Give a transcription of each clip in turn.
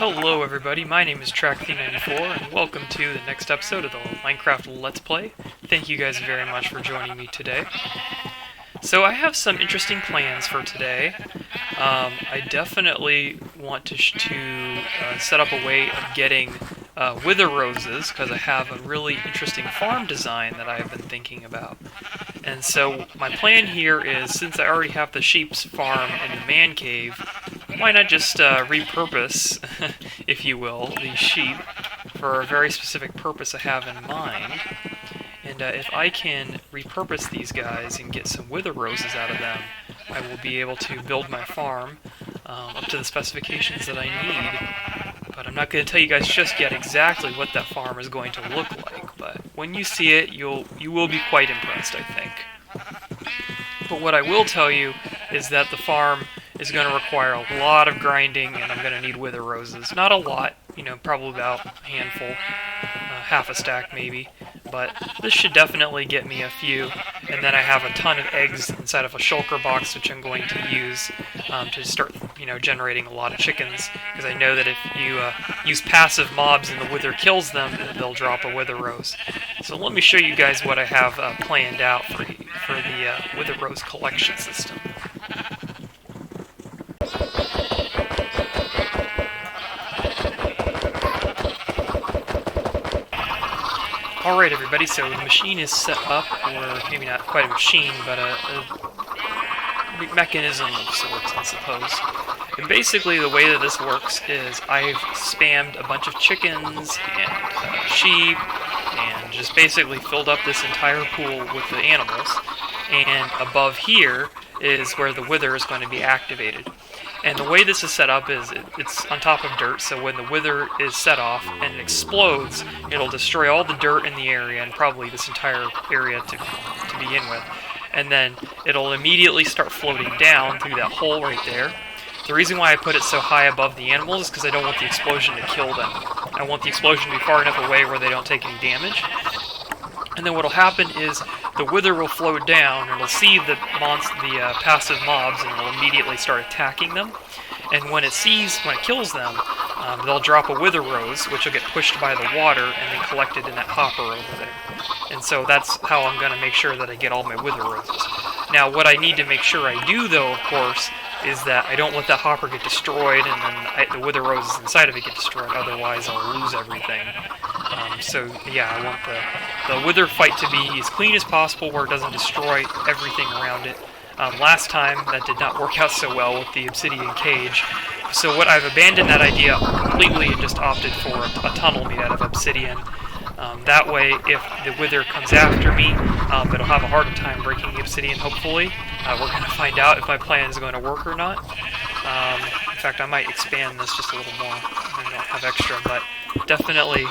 Hello everybody, my name is TrackT94 and welcome to the next episode of the Minecraft Let's Play. Thank you guys very much for joining me today. So I have some interesting plans for today. I definitely want to set up a way of getting wither roses, because I have a really interesting farm design that I have been thinking about. And so my plan here is, since I already have the sheep's farm and the man cave, why not just repurpose, if you will, these sheep for a very specific purpose I have in mind. And if I can repurpose these guys and get some wither roses out of them, I will be able to build my farm up to the specifications that I need. But I'm not going to tell you guys just yet exactly what that farm is going to look like. But when you see it, you will be quite impressed, I think. But what I will tell you is that the farm is going to require a lot of grinding, and I'm going to need wither roses. Not a lot, probably about a handful, half a stack maybe. But this should definitely get me a few, and then I have a ton of eggs inside of a shulker box, which I'm going to use to start, generating a lot of chickens, because I know that if you use passive mobs and the wither kills them, they'll drop a wither rose. So let me show you guys what I have planned out for the wither rose collection system. Alright everybody, so the machine is set up, or maybe not quite a machine, but a mechanism of sorts, I suppose. And basically the way that this works is I've spammed a bunch of chickens and sheep, and just basically filled up this entire pool with the animals. And above here is where the wither is going to be activated. And the way this is set up is it's on top of dirt, so when the wither is set off and it explodes, it'll destroy all the dirt in the area, and probably this entire area to begin with. And then it'll immediately start floating down through that hole right there. The reason why I put it so high above the animals is because I don't want the explosion to kill them. I want the explosion to be far enough away where they don't take any damage. And then what'll happen is the wither will float down, and it'll see the passive mobs, and it'll immediately start attacking them. And when it kills them, they'll drop a wither rose, which will get pushed by the water and then collected in that hopper over there. And so that's how I'm going to make sure that I get all my wither roses. Now, what I need to make sure I do, though, of course, is that I don't let that hopper get destroyed, and then the wither roses inside of it get destroyed. Otherwise, I'll lose everything. So yeah, I want the wither fight to be as clean as possible, where it doesn't destroy everything around it. Last time, that did not work out so well with the obsidian cage. So what I've abandoned that idea completely and just opted for a tunnel made out of obsidian. That way, if the wither comes after me, it'll have a harder time breaking the obsidian, hopefully. We're going to find out if my plan is going to work or not. In fact, I might expand this just a little more. I don't have extra, but definitely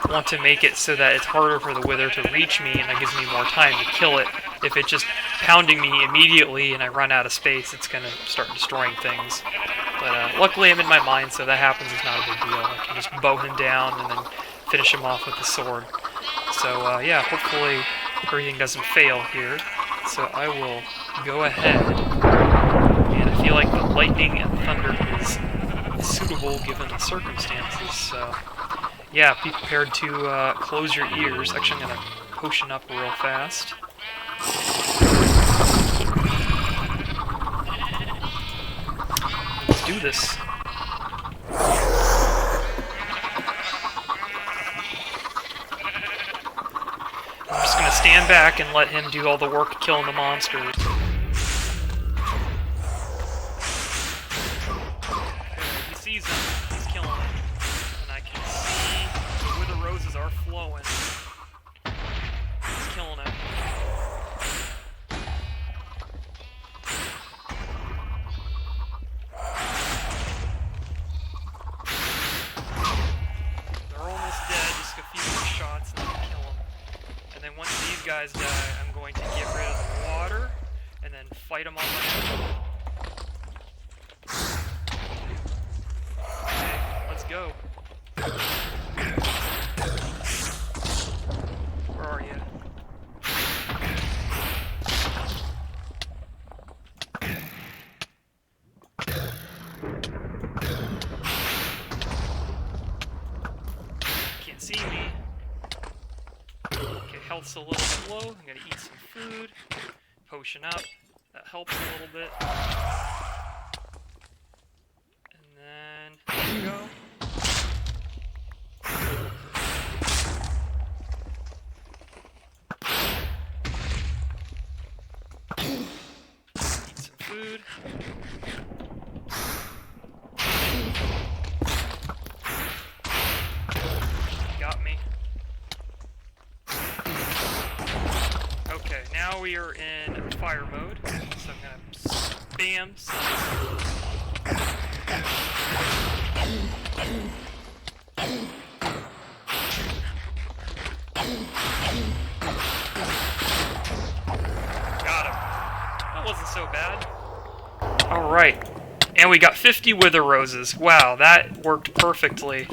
want to make it so that it's harder for the wither to reach me, and that gives me more time to kill it. If it's just pounding me immediately and I run out of space, it's going to start destroying things. But luckily I'm in my mind, so that happens is not a big deal. I can just bow him down and then finish him off with the sword. So yeah, hopefully everything doesn't fail here. So I will go ahead, and I feel like the lightning and thunder is suitable given the circumstances, so yeah, be prepared to close your ears. Actually, I'm going to potion up real fast. Let's do this. I'm just going to stand back and let him do all the work killing the monsters. He sees them. He's killing them. And I can see the wither roses are flowing. He's killing it. They're almost dead. Just a few more shots and then kill them. And then once these guys die, I'm going to get rid of the water and then fight them all up. Okay, let's go. Where are you? can't see me. Okay, health's a little bit low. I'm gonna eat some food. Potion up. That helps a little bit. And then, there we go. Eat some food. Got me. Okay, now we are in fire mode, so I'm gonna spam some. Got him. That wasn't so bad. Alright, and we got 50 wither roses. Wow, that worked perfectly.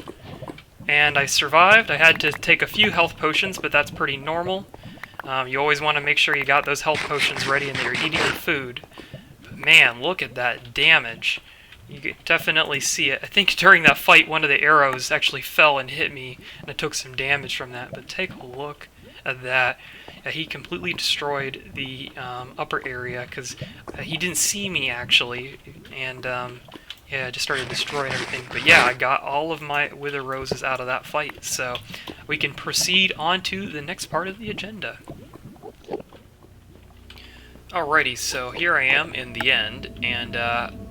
And I survived. I had to take a few health potions, but that's pretty normal. You always want to make sure you got those health potions ready and that you're eating your food. But man, look at that damage. You could definitely see it. I think during that fight, one of the arrows actually fell and hit me, and I took some damage from that. But take a look at that. He completely destroyed the upper area because he didn't see me, actually. And yeah, I just started destroying everything. But yeah, I got all of my wither roses out of that fight. So we can proceed on to the next part of the agenda. Alrighty, so here I am in the end, and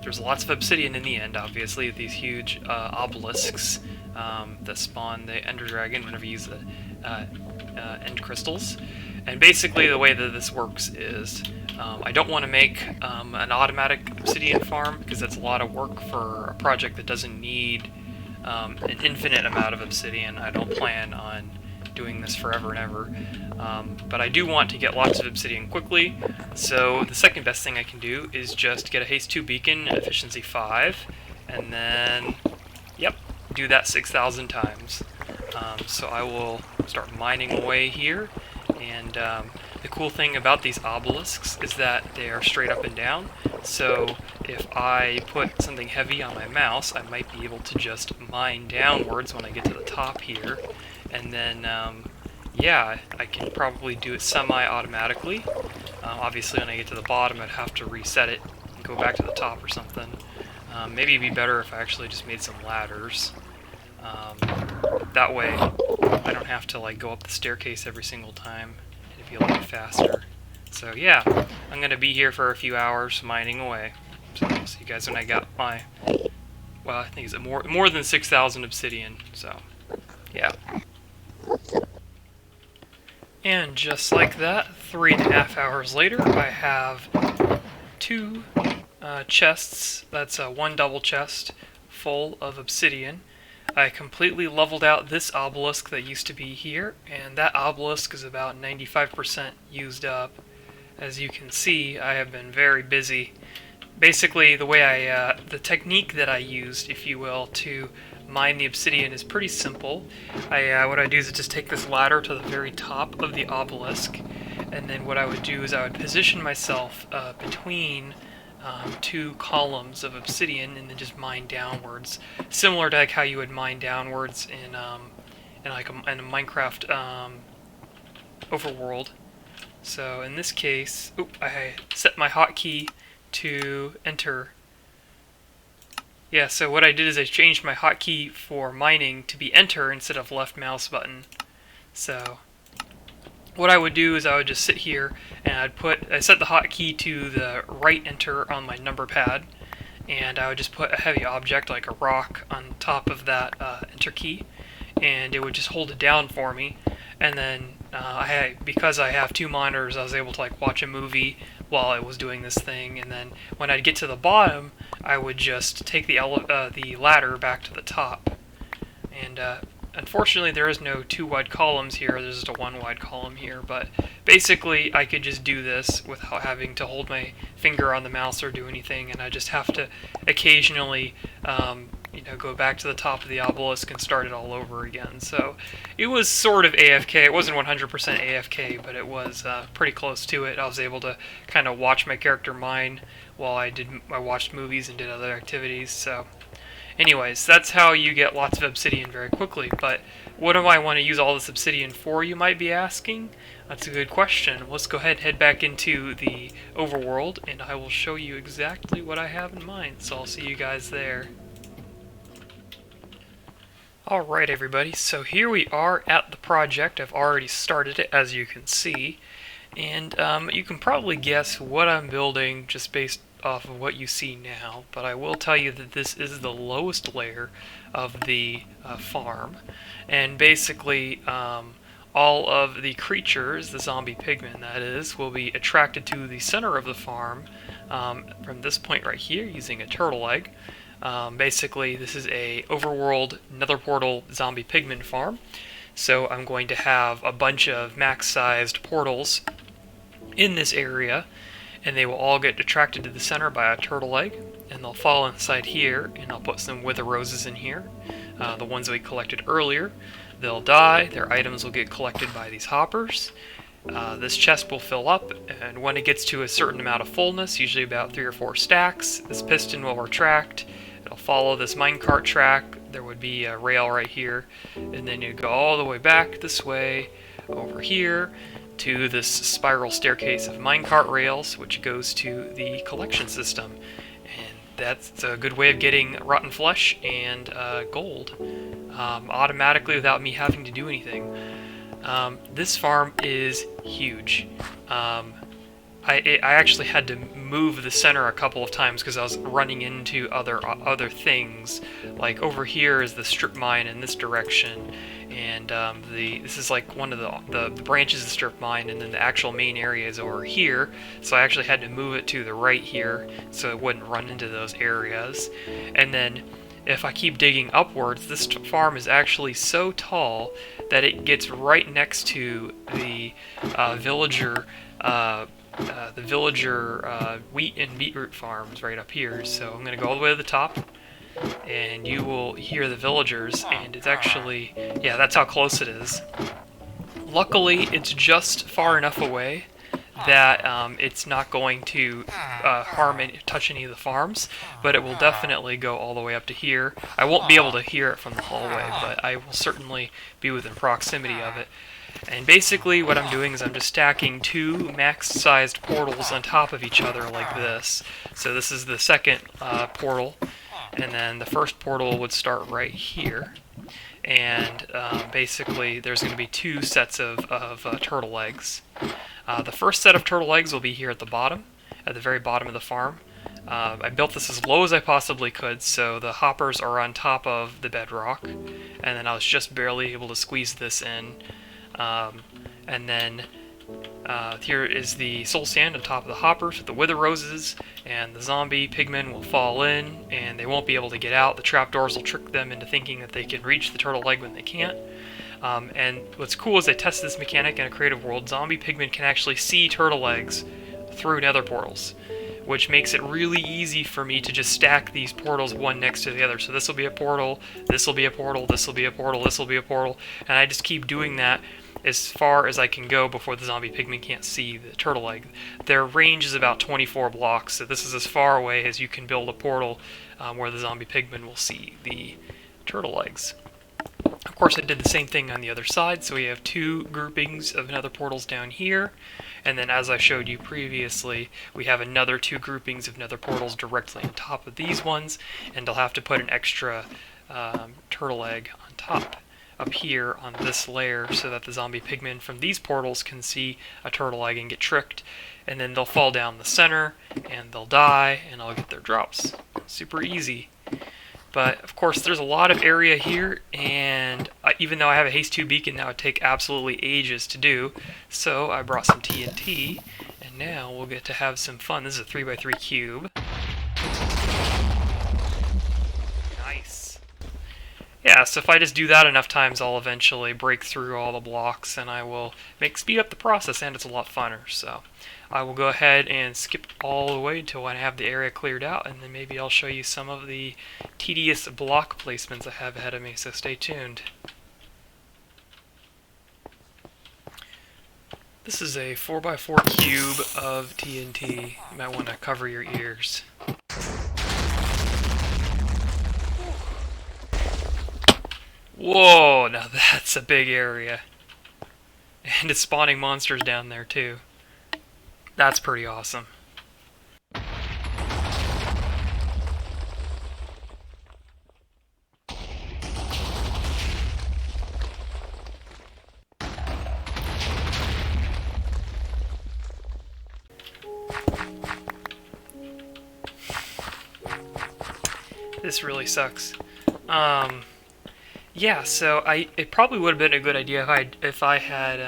there's lots of obsidian in the end, obviously, with these huge obelisks that spawn the Ender Dragon whenever you use the end crystals. And basically the way that this works is I don't want to make an automatic obsidian farm, because that's a lot of work for a project that doesn't need an infinite amount of obsidian. I don't plan on doing this forever and ever. But I do want to get lots of obsidian quickly, so the second best thing I can do is just get a haste 2 beacon at efficiency 5, and then, yep, do that 6,000 times. So I will start mining away here, and the cool thing about these obelisks is that they are straight up and down, so if I put something heavy on my mouse, I might be able to just mine downwards when I get to the top here, and then yeah, I can probably do it semi-automatically. Obviously, when I get to the bottom, I'd have to reset it and go back to the top or something. Maybe it'd be better if I actually just made some ladders. That way, I don't have to like go up the staircase every single time. It'd be a lot faster. So yeah, I'm gonna be here for a few hours mining away. So I'll see you guys when I got my, well, I think it's more than 6,000 obsidian. So yeah. And just like that, 3.5 hours later, I have 2 chests. That's one double chest full of obsidian. I completely leveled out this obelisk that used to be here, and that obelisk is about 95% used up. As you can see, I have been very busy. Basically, the way the technique that I used, if you will, to mine the obsidian is pretty simple. What I do is just take this ladder to the very top of the obelisk, and then what I would do is I would position myself between 2 columns of obsidian, and then just mine downwards, similar to like how you would mine downwards in a Minecraft overworld. So in this case, I set my hotkey to enter. Yeah, so what I did is I changed my hotkey for mining to be enter instead of left mouse button. So what I would do is I would just sit here and I set the hotkey to the right enter on my number pad, and I would just put a heavy object like a rock on top of that enter key, and it would just hold it down for me. And then because I have 2 monitors, I was able to like watch a movie while I was doing this thing, and then when I'd get to the bottom, I would just take the ladder back to the top. And unfortunately, there is no 2 wide columns here. There's just a 1 wide column here. But basically, I could just do this without having to hold my finger on the mouse or do anything, and I just have to occasionally go back to the top of the obelisk and start it all over again. So it was sort of AFK. It wasn't 100% AFK, but it was pretty close to it. I was able to kind of watch my character mine while I watched movies and did other activities. So Anyways, that's how you get lots of obsidian very quickly, but what do I want to use all this obsidian for, you might be asking? That's a good question. Let's go ahead and head back into the overworld, and I will show you exactly what I have in mind, so I'll see you guys there. Alright everybody, so here we are at the project. I've already started it, as you can see, and you can probably guess what I'm building just based off of what you see now, but I will tell you that this is the lowest layer of the farm, and basically all of the creatures, the zombie pigmen that is, will be attracted to the center of the farm from this point right here using a turtle egg. Basically, this is a overworld Nether Portal zombie pigman farm, so I'm going to have a bunch of max-sized portals in this area, and they will all get attracted to the center by a turtle egg, and they'll fall inside here, and I'll put some wither roses in here, the ones that we collected earlier. They'll die, their items will get collected by these hoppers. This chest will fill up, and when it gets to a certain amount of fullness, usually about 3 or 4 stacks, this piston will retract. It'll follow this minecart track. There would be a rail right here, and then you go all the way back this way over here to this spiral staircase of minecart rails, which goes to the collection system. And that's a good way of getting rotten flesh and gold automatically without me having to do anything. This farm is huge. I actually had to move the center a couple of times because I was running into other things. Like over here is the strip mine in this direction, and this is like one of the branches of the strip mine, and then the actual main area is over here. So I actually had to move it to the right here so it wouldn't run into those areas. And then if I keep digging upwards, this farm is actually so tall that it gets right next to the villager wheat and beetroot farms right up here. So I'm going to go all the way to the top, and you will hear the villagers, and it's actually, yeah, that's how close it is. Luckily, it's just far enough away that it's not going to touch any of the farms, but it will definitely go all the way up to here. I won't be able to hear it from the hallway, but I will certainly be within proximity of it. And basically what I'm doing is I'm just stacking 2 max-sized portals on top of each other like this. So this is the second portal, and then the first portal would start right here. And basically there's going to be 2 sets of turtle eggs. The first set of turtle eggs will be here at the bottom, at the very bottom of the farm. I built this as low as I possibly could, so the hoppers are on top of the bedrock, and then I was just barely able to squeeze this in. And then here is the soul sand on top of the hoppers with the wither roses, and the zombie pigmen will fall in, and they won't be able to get out. The trapdoors will trick them into thinking that they can reach the turtle egg when they can't. And what's cool is they tested this mechanic in a creative world. Zombie pigmen can actually see turtle eggs through nether portals, which makes it really easy for me to just stack these portals one next to the other. So this will be a portal, this will be a portal, this will be a portal, this will be a portal, and I just keep doing that as far as I can go before the zombie pigmen can't see the turtle egg. Their range is about 24 blocks, so this is as far away as you can build a portal where the zombie pigmen will see the turtle eggs. Of course, I did the same thing on the other side, so we have 2 groupings of nether portals down here, and then as I showed you previously, we have another 2 groupings of nether portals directly on top of these ones, and I'll have to put an extra turtle egg on top up here on this layer so that the zombie pigmen from these portals can see a turtle egg and get tricked, and then they'll fall down the center and they'll die and I'll get their drops. Super easy. But of course there's a lot of area here, and even though I have a haste 2 beacon, that would take absolutely ages to do, so I brought some TNT, and now we'll get to have some fun. This is a 3x3 cube. Nice. Yeah, so if I just do that enough times, I'll eventually break through all the blocks, and I will speed up the process, and it's a lot funner. So I will go ahead and skip all the way until I have the area cleared out, and then maybe I'll show you some of the tedious block placements I have ahead of me, so stay tuned. This is a 4x4 cube of TNT. You might want to cover your ears. Whoa, now that's a big area. And it's spawning monsters down there too. That's pretty awesome. This really sucks. Yeah, so it probably would have been a good idea if I had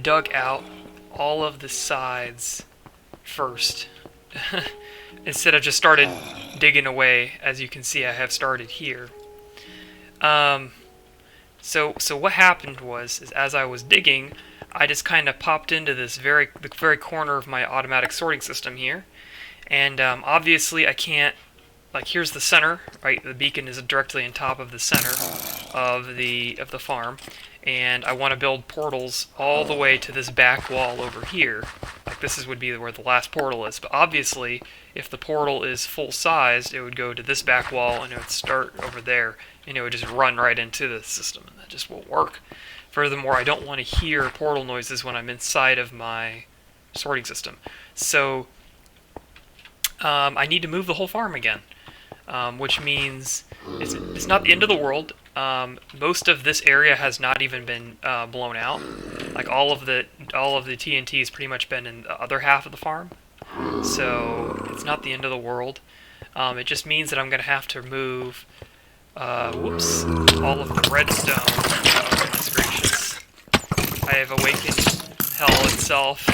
dug out all of the sides first instead of just started digging away. As you can see, I have started here. So what happened was, is as I was digging, I just kind of popped into the very corner of my automatic sorting system here, and obviously I can't. Like, here's the center, right? The beacon is directly on top of the center of the farm, and I want to build portals all the way to this back wall over here. Like, would be where the last portal is. But obviously, if the portal is full sized, it would go to this back wall and it would start over there, and it would just run right into the system, and that just won't work. Furthermore, I don't want to hear portal noises when I'm inside of my sorting system. So I need to move the whole farm again. Which means it's not the end of the world. Most of this area has not even been blown out. Like all of the TNT has pretty much been in the other half of the farm, so it's not the end of the world. It just means that I'm going to have to move, all of the redstone. Oh goodness gracious! I have awakened hell itself.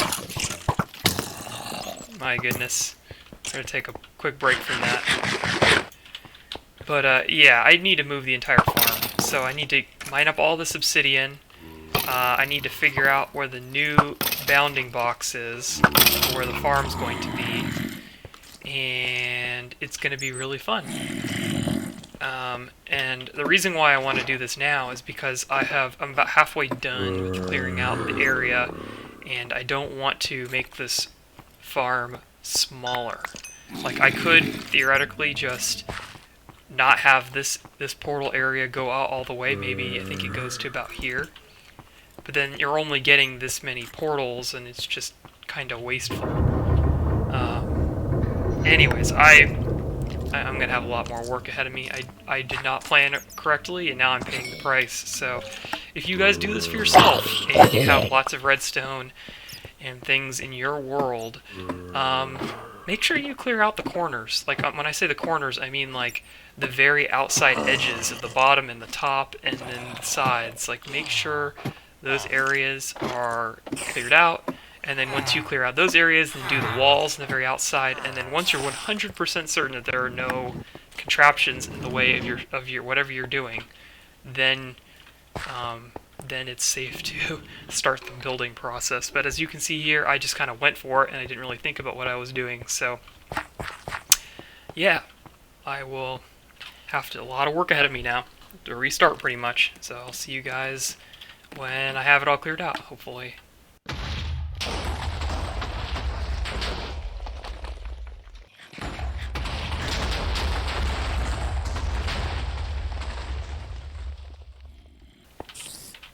My goodness. I'm going to take a quick break from that. But yeah, I need to move the entire farm. So I need to mine up all this obsidian. I need to figure out where the new bounding box is, where the farm's going to be. And it's going to be really fun. And the reason why I want to do this now is because I'm about halfway done with clearing out the area, and I don't want to make this farm smaller. Like, I could theoretically just not have this portal area go out all the way. Maybe I think it goes to about here. But then you're only getting this many portals, and it's just kind of wasteful. Anyways, I'm going to have a lot more work ahead of me. I did not plan it correctly, and now I'm paying the price. So if you guys do this for yourself, and you have lots of redstone and things in your world, make sure you clear out the corners. Like, when I say the corners, I mean like the very outside edges of the bottom and the top, and then the sides. Like, make sure those areas are cleared out. And then once you clear out those areas, then do the walls on the very outside. And then once you're 100% certain that there are no contraptions in the way of your whatever you're doing, then it's safe to start the building process. But as you can see here, I just kind of went for it, and I didn't really think about what I was doing. So yeah, I will have a lot of work ahead of me now to restart pretty much. So I'll see you guys when I have it all cleared out, hopefully.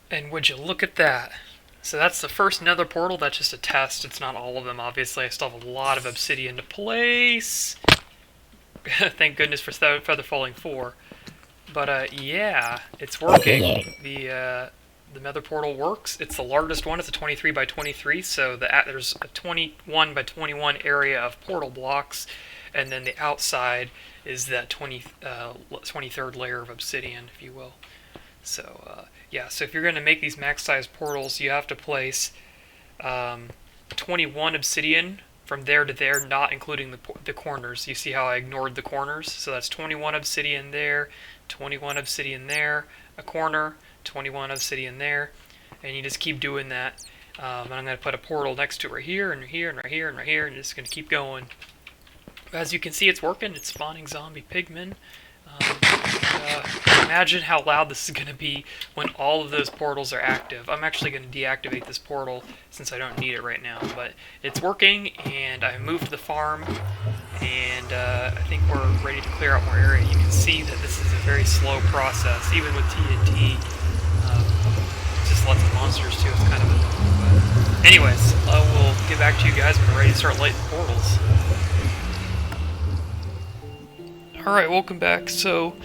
And would you look at that? So that's the first nether portal. That's just a test. It's not all of them, obviously. I still have a lot of obsidian to place. Thank goodness for Feather Falling 4. But yeah, it's working. The nether portal works. It's the largest one. It's a 23 by 23, so there's a 21 by 21 area of portal blocks, and then the outside is that 23rd layer of obsidian, if you will. So yeah, so if you're going to make these max size portals, you have to place 21 obsidian from there to there, not including the corners. You see how I ignored the corners? So that's 21 obsidian there, 21 obsidian there, a corner, 21 obsidian there, and you just keep doing that. And I'm going to put a portal next to it right here, and right here, and right here, and right here, and just going to keep going. As you can see, it's working. It's spawning zombie pigmen. imagine how loud this is going to be when all of those portals are active. I'm actually going to deactivate this portal since I don't need it right now, but it's working, and I moved the farm, and I think we're ready to clear out more area. You can see that this is a very slow process, even with TNT. Just lots of monsters too. It's kind of annoying. But anyways, I will get back to you guys when we're ready to start lighting the portals. Alright, welcome back. So,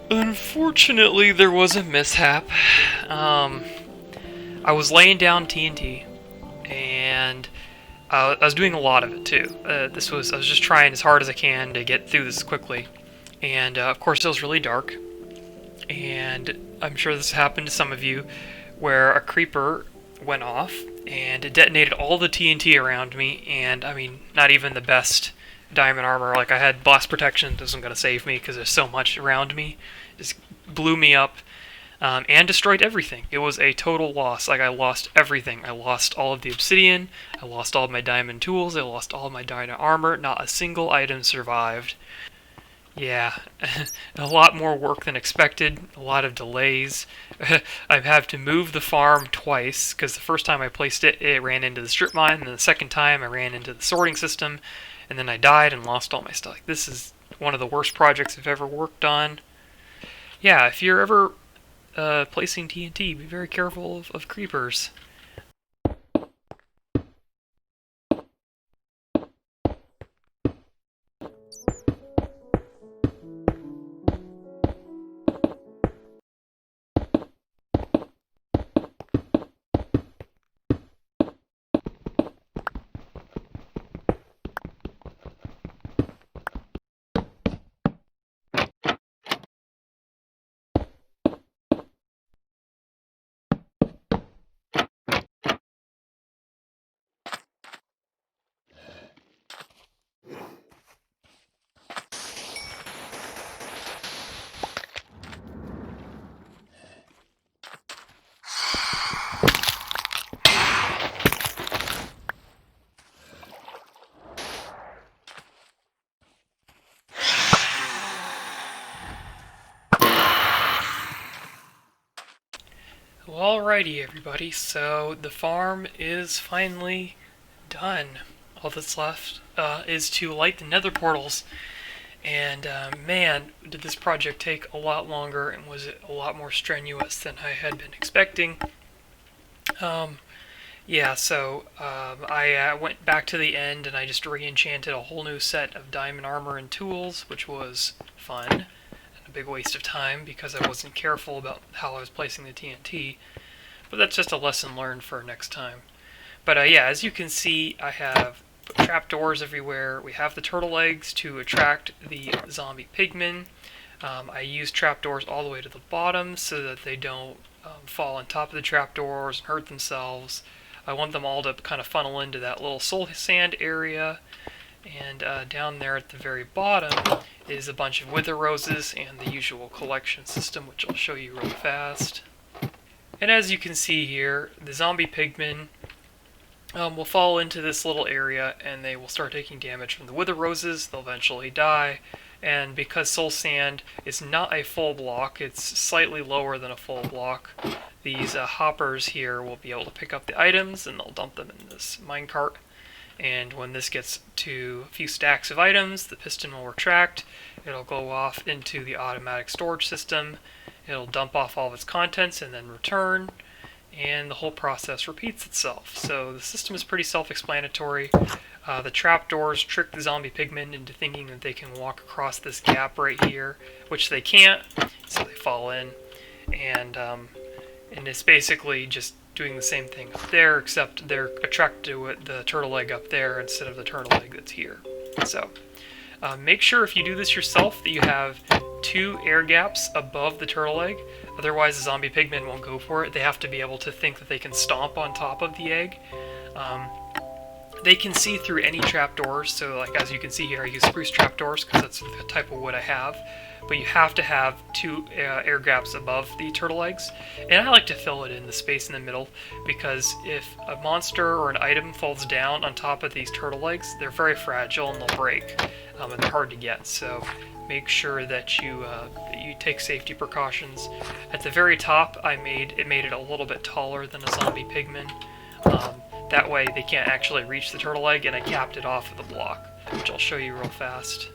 unfortunately, there was a mishap. I was laying down TNT, and I was doing a lot of it too. I was just trying as hard as I can to get through this quickly, and of course it was really dark. And I'm sure this happened to some of you, where a creeper went off and it detonated all the TNT around me, and I mean, not even the best diamond armor. Like, I had blast protection, this wasn't going to save me because there's so much around me. It just blew me up and destroyed everything. It was a total loss. Like, I lost everything. I lost all of the obsidian, I lost all of my diamond tools, I lost all of my diamond armor. Not a single item survived. Yeah, a lot more work than expected, a lot of delays. I've had to move the farm twice, because the first time I placed it, it ran into the strip mine, and the second time I ran into the sorting system, and then I died and lost all my stuff. This is one of the worst projects I've ever worked on. Yeah, if you're ever placing TNT, be very careful of creepers. Well, alrighty everybody, so the farm is finally done. All that's left is to light the nether portals, and man, did this project take a lot longer, and was it a lot more strenuous than I had been expecting. Yeah, so I went back to the end and I just re-enchanted a whole new set of diamond armor and tools, which was fun, and a big waste of time because I wasn't careful about how I was placing the TNT, but that's just a lesson learned for next time. But yeah, as you can see, I have trapdoors everywhere. We have the turtle eggs to attract the zombie pigmen. I use trapdoors all the way to the bottom so that they don't fall on top of the trapdoors and hurt themselves. I want them all to kind of funnel into that little soul sand area. And down there at the very bottom is a bunch of wither roses and the usual collection system, which I'll show you real fast. And as you can see here, the zombie pigmen will fall into this little area, and they will start taking damage from the wither roses. They'll eventually die, and because soul sand is not a full block, it's slightly lower than a full block, these hoppers here will be able to pick up the items, and they'll dump them in this minecart. And when this gets to a few stacks of items, the piston will retract, it'll go off into the automatic storage system, it'll dump off all of its contents and then return, and the whole process repeats itself. So the system is pretty self-explanatory. The trapdoors trick the zombie pigmen into thinking that they can walk across this gap right here, which they can't, so they fall in. And it's basically just doing the same thing up there, except they're attracted to the turtle egg up there instead of the turtle egg that's here. So make sure if you do this yourself that you have 2 air gaps above the turtle egg, otherwise the zombie pigmen won't go for it. They have to be able to think that they can stomp on top of the egg. They can see through any trapdoors, so like as you can see here, I use spruce trapdoors because that's the type of wood I have. But you have to have 2 air gaps above the turtle eggs, and I like to fill it in the space in the middle, because if a monster or an item falls down on top of these turtle eggs, they're very fragile and they'll break, and they're hard to get. So make sure that you take safety precautions. At the very top, it made it a little bit taller than a zombie pigman. That way they can't actually reach the turtle egg, and I capped it off with a block, which I'll show you real fast.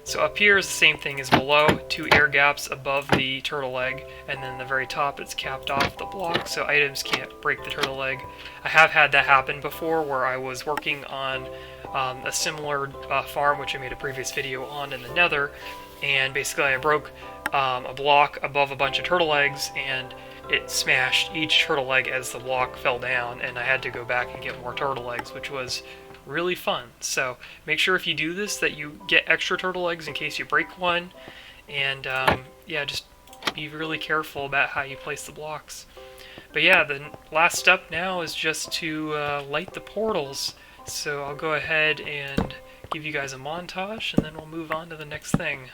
So up here is the same thing as below, 2 air gaps above the turtle egg, and then the very top it's capped off the block so items can't break the turtle egg. I have had that happen before where I was working on a similar farm, which I made a previous video on in the Nether, and basically I broke a block above a bunch of turtle eggs, and it smashed each turtle egg as the block fell down, and I had to go back and get more turtle eggs, which was really fun. So make sure if you do this that you get extra turtle eggs in case you break one, and yeah, just be really careful about how you place the blocks. But yeah, the last step now is just to light the portals. So I'll go ahead and give you guys a montage, and then we'll move on to the next thing.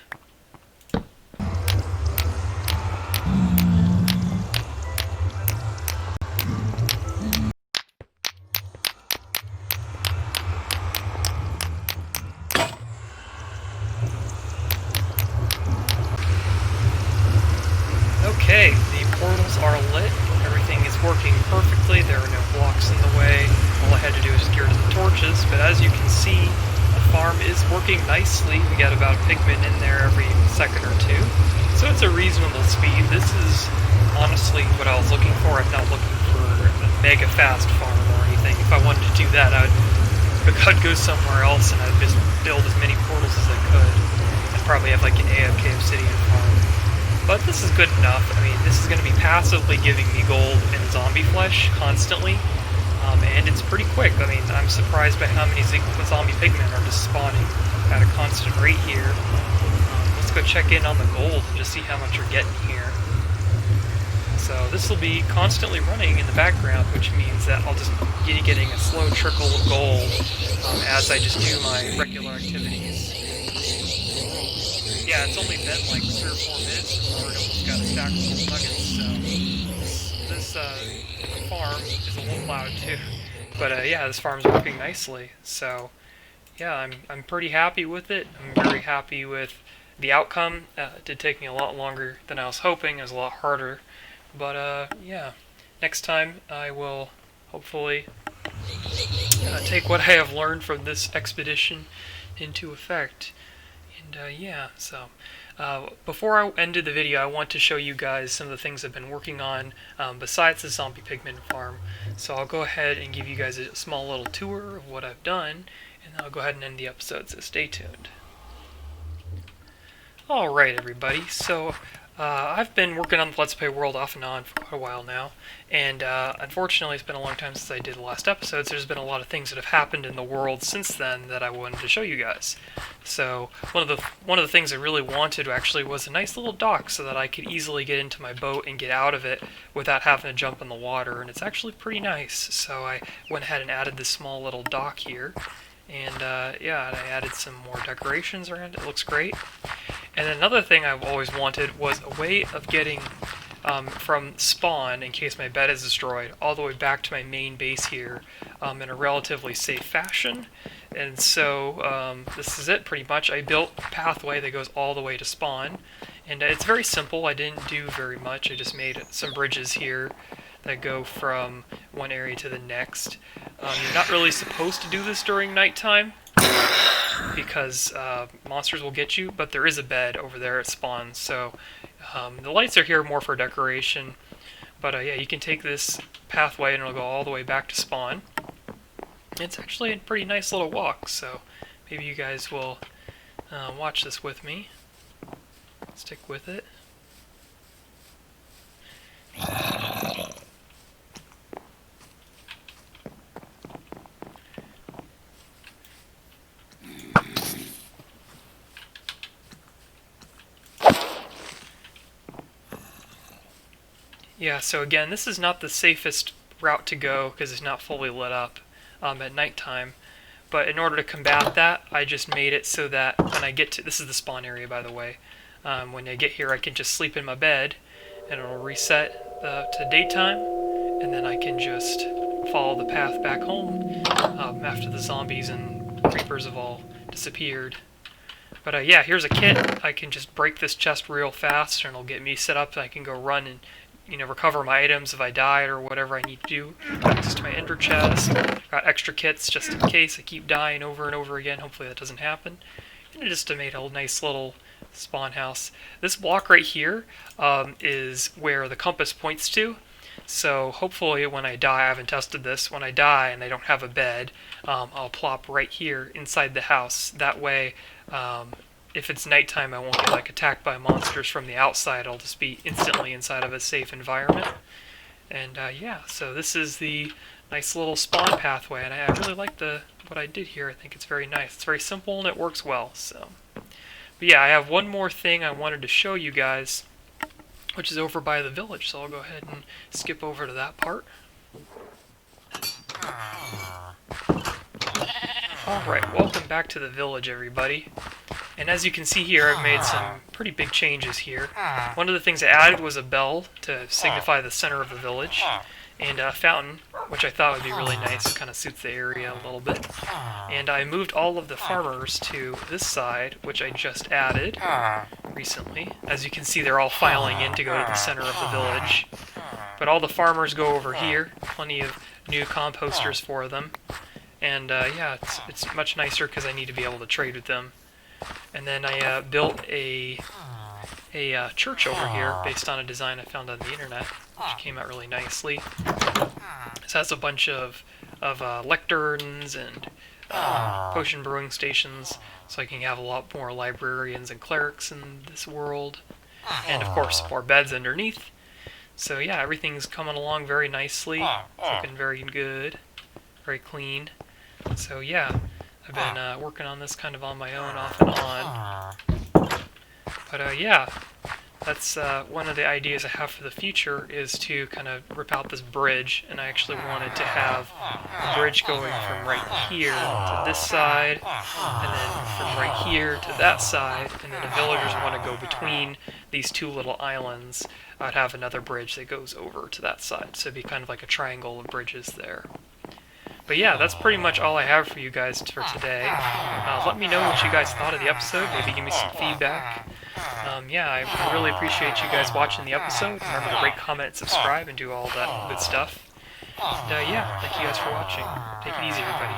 Okay, the portals are lit, everything is working perfectly, there are no blocks in the way. All I had to do was gear to the torches, but as you can see, the farm is working nicely. We got about a pigman in there every second or two, so it's a reasonable speed. This is honestly what I was looking for. I'm not looking for a mega fast farm or anything. If I wanted to do that, I'd go somewhere else and I'd just build as many portals as I could. I'd probably have like an AFK obsidian farm. But this is good enough. I mean, this is going to be passively giving me gold and zombie flesh constantly, and it's pretty quick. I mean, I'm surprised by how many zombie pigmen are just spawning at a constant rate here. Let's go check in on the gold and just see how much we're getting here. So this will be constantly running in the background, which means that I'll just be getting a slow trickle of gold as I just do my regular activities. Yeah, it's only been like 3 or 4 minutes and Lord almost got a stack of gold nuggets, so this farm is a little loud too. But yeah, this farm's working nicely, so yeah, I'm pretty happy with it. I'm very happy with the outcome. It did take me a lot longer than I was hoping. It was a lot harder, but yeah, next time I will hopefully take what I have learned from this expedition into effect. And yeah, so before I ended the video, I want to show you guys some of the things I've been working on besides the zombie pigman farm. So I'll go ahead and give you guys a small little tour of what I've done, and then I'll go ahead and end the episode, so stay tuned. Alright everybody, so I've been working on the Let's Play world off and on for quite a while now, and unfortunately it's been a long time since I did the last episode, so there's been a lot of things that have happened in the world since then that I wanted to show you guys. So one of the things I really wanted actually was a nice little dock so that I could easily get into my boat and get out of it without having to jump in the water, and it's actually pretty nice. So I went ahead and added this small little dock here, and yeah, and I added some more decorations around it. It looks great. And another thing I've always wanted was a way of getting from spawn, in case my bed is destroyed, all the way back to my main base here in a relatively safe fashion. And so this is it pretty much. I built a pathway that goes all the way to spawn, and it's very simple. I didn't do very much. I just made some bridges here that go from one area to the next. You're not really supposed to do this during nighttime because monsters will get you, but there is a bed over there at spawn, so the lights are here more for decoration. But yeah, you can take this pathway and it'll go all the way back to spawn. It's actually a pretty nice little walk, so maybe you guys will watch this with me. Stick with it. Yeah, so again, this is not the safest route to go because it's not fully lit up at nighttime. But in order to combat that, I just made it so that when I get to... This is the spawn area, by the way. When I get here, I can just sleep in my bed, and it'll reset to daytime, and then I can just follow the path back home after the zombies and creepers have all disappeared. But yeah, here's a kit. I can just break this chest real fast, and it'll get me set up, and I can go run and recover my items if I died or whatever I need to do. Got access to my ender chest. Got extra kits just in case I keep dying over and over again. Hopefully that doesn't happen. And I just made a nice little spawn house. This block right here is where the compass points to. So hopefully when I die, I haven't tested this, when I die and I don't have a bed, I'll plop right here inside the house. That way, if it's nighttime, I won't get attacked by monsters from the outside. I'll just be instantly inside of a safe environment. And yeah, so this is the nice little spawn pathway, and I really like what I did here. I think it's very nice. It's very simple and it works well. So, but yeah, I have one more thing I wanted to show you guys, which is over by the village. So I'll go ahead and skip over to that part. Alright, welcome back to the village, everybody. And as you can see here, I've made some pretty big changes here. One of the things I added was a bell to signify the center of the village, and a fountain, which I thought would be really nice. It kind of suits the area a little bit. And I moved all of the farmers to this side, which I just added recently. As you can see, they're all filing in to go to the center of the village. But all the farmers go over here. Plenty of new composters for them. And yeah, it's much nicer because I need to be able to trade with them. And then I built a church over here based on a design I found on the internet, which came out really nicely. This has a bunch of lecterns and potion brewing stations, so I can have a lot more librarians and clerics in this world. And of course, more beds underneath. So yeah, everything's coming along very nicely. It's looking very good, very clean. So yeah, I've been working on this kind of on my own, off and on. But yeah, that's one of the ideas I have for the future, is to kind of rip out this bridge, and I actually wanted to have a bridge going from right here to this side, and then from right here to that side, and then if villagers want to go between these two little islands, I'd have another bridge that goes over to that side, so it'd be kind of like a triangle of bridges there. But yeah, that's pretty much all I have for you guys for today. Let me know what you guys thought of the episode. Maybe give me some feedback. Yeah, I really appreciate you guys watching the episode. Remember to rate, comment, subscribe, and do all that good stuff. And yeah, thank you guys for watching. Take it easy, everybody.